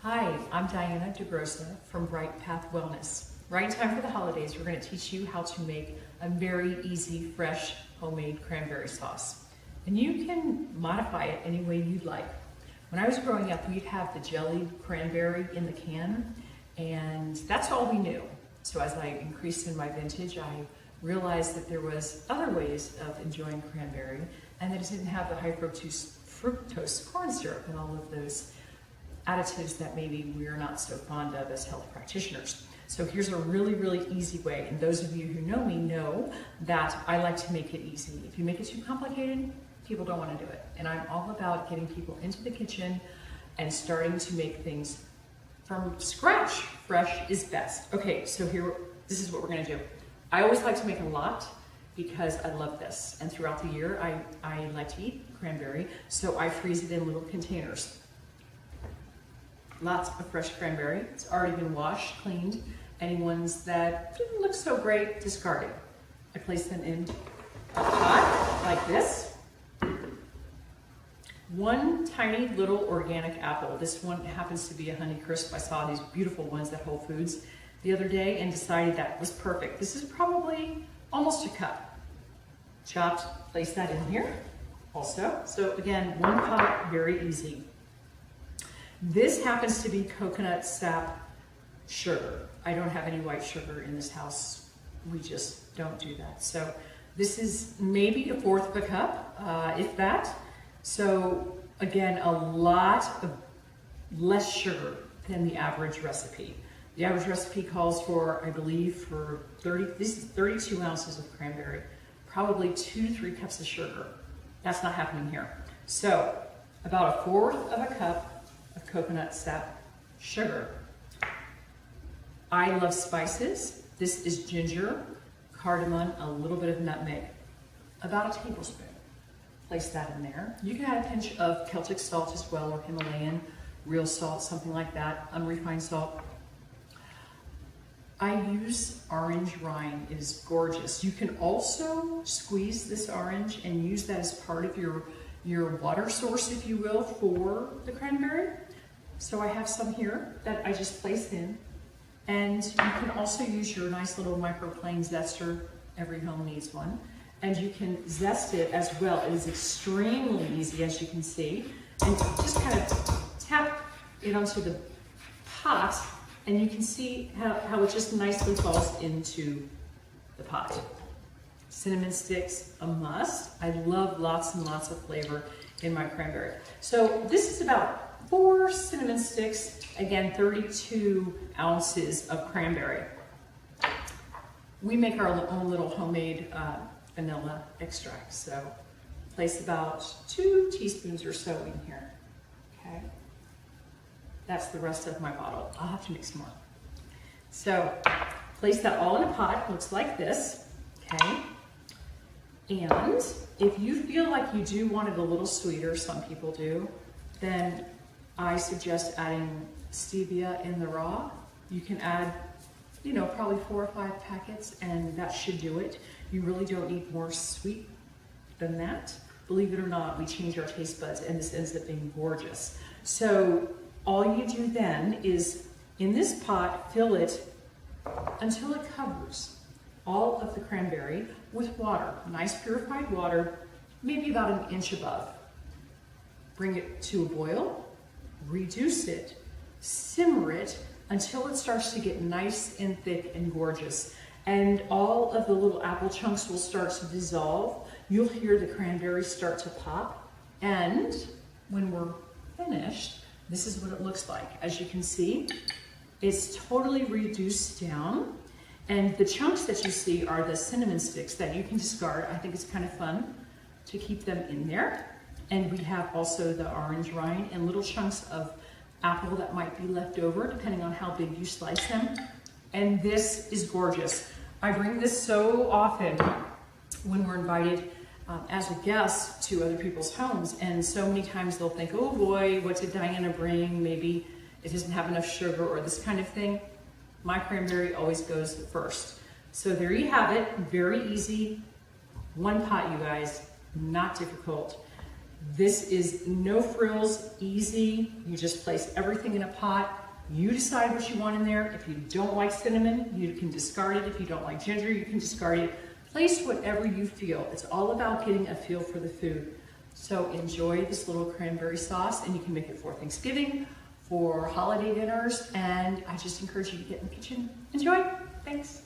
Hi, I'm Diana DaGrosa from Bright Path Wellness. Right in time for the holidays, we're going to teach you how to make a very easy, fresh, homemade cranberry sauce. And you can modify it any way you'd like. When I was growing up, we'd have the jellied cranberry in the can, and that's all we knew. So as I increased in my vintage, I realized that there was other ways of enjoying cranberry, and that it didn't have the high fructose corn syrup and all of those additives that maybe we're not so fond of as health practitioners. So here's a really, really easy way. And those of you who know me know that I like to make it easy. If you make it too complicated, people don't want to do it. And I'm all about getting people into the kitchen and starting to make things from scratch. Fresh is best. Okay, so this is what we're going to do. I always like to make a lot because I love this. And throughout the year, I like to eat cranberry, so I freeze it in little containers. Lots of fresh cranberry. It's already been washed, cleaned. Any ones that didn't look so great, discarded. I place them in a pot like this. One tiny little organic apple. This one happens to be a Honey Crisp. I saw these beautiful ones at Whole Foods the other day and decided that was perfect. This is probably almost a cup. Chopped, place that in here also. So again, one pot, very easy. This happens to be coconut sap sugar. I don't have any white sugar in this house. We just don't do that. So this is maybe a fourth of a cup, if that. So again, a lot of less sugar than the average recipe. The average recipe calls for, I believe, for 32 ounces of cranberry, probably 2 to 3 cups of sugar. That's not happening here. So about a fourth of a cup of coconut sap sugar. I love spices. This is ginger, cardamom, a little bit of nutmeg, about a tablespoon. Place that in there. You can add a pinch of Celtic salt as well, or Himalayan, real salt, something like that, unrefined salt. I use orange rind. It is gorgeous. You can also squeeze this orange and use that as part of your water source, if you will, for the cranberry. So I have some here that I just place in. And you can also use your nice little microplane zester. Every home needs one. And you can zest it as well. It is extremely easy, as you can see. And just kind of tap it onto the pot, and you can see how it just nicely falls into the pot. Cinnamon sticks, a must. I love lots and lots of flavor in my cranberry. So this is about 4 cinnamon sticks, again, 32 ounces of cranberry. We make our own little homemade vanilla extract, so place about 2 teaspoons or so in here, okay? That's the rest of my bottle. I'll have to mix more. So place that all in a pot, looks like this, okay? And if you feel like you do want it a little sweeter, some people do, then I suggest adding stevia in the raw. You can add, probably 4 or 5 packets, and that should do it. You really don't need more sweet than that. Believe it or not, we change our taste buds, and this ends up being gorgeous. So all you do then is, in this pot, fill it until it covers all of the cranberry with water, nice purified water, maybe about 1 inch above. Bring it to a boil, reduce it, simmer it until it starts to get nice and thick and gorgeous. And all of the little apple chunks will start to dissolve. You'll hear the cranberry start to pop. And when we're finished, this is what it looks like. As you can see, it's totally reduced down. And the chunks that you see are the cinnamon sticks that you can discard. I think it's kind of fun to keep them in there. And we have also the orange rind and little chunks of apple that might be left over, depending on how big you slice them. And this is gorgeous. I bring this so often when we're invited as a guest to other people's homes, and so many times they'll think, oh boy, what did Diana bring? Maybe it doesn't have enough sugar or this kind of thing. My cranberry always goes first. So there you have it, very easy. 1 pot, you guys, not difficult. This is no frills, easy. You just place everything in a pot. You decide what you want in there. If you don't like cinnamon, you can discard it. If you don't like ginger, you can discard it. Place whatever you feel. It's all about getting a feel for the food. So enjoy this little cranberry sauce, and you can make it for Thanksgiving, for holiday dinners, and I just encourage you to get in the kitchen. Enjoy. Thanks.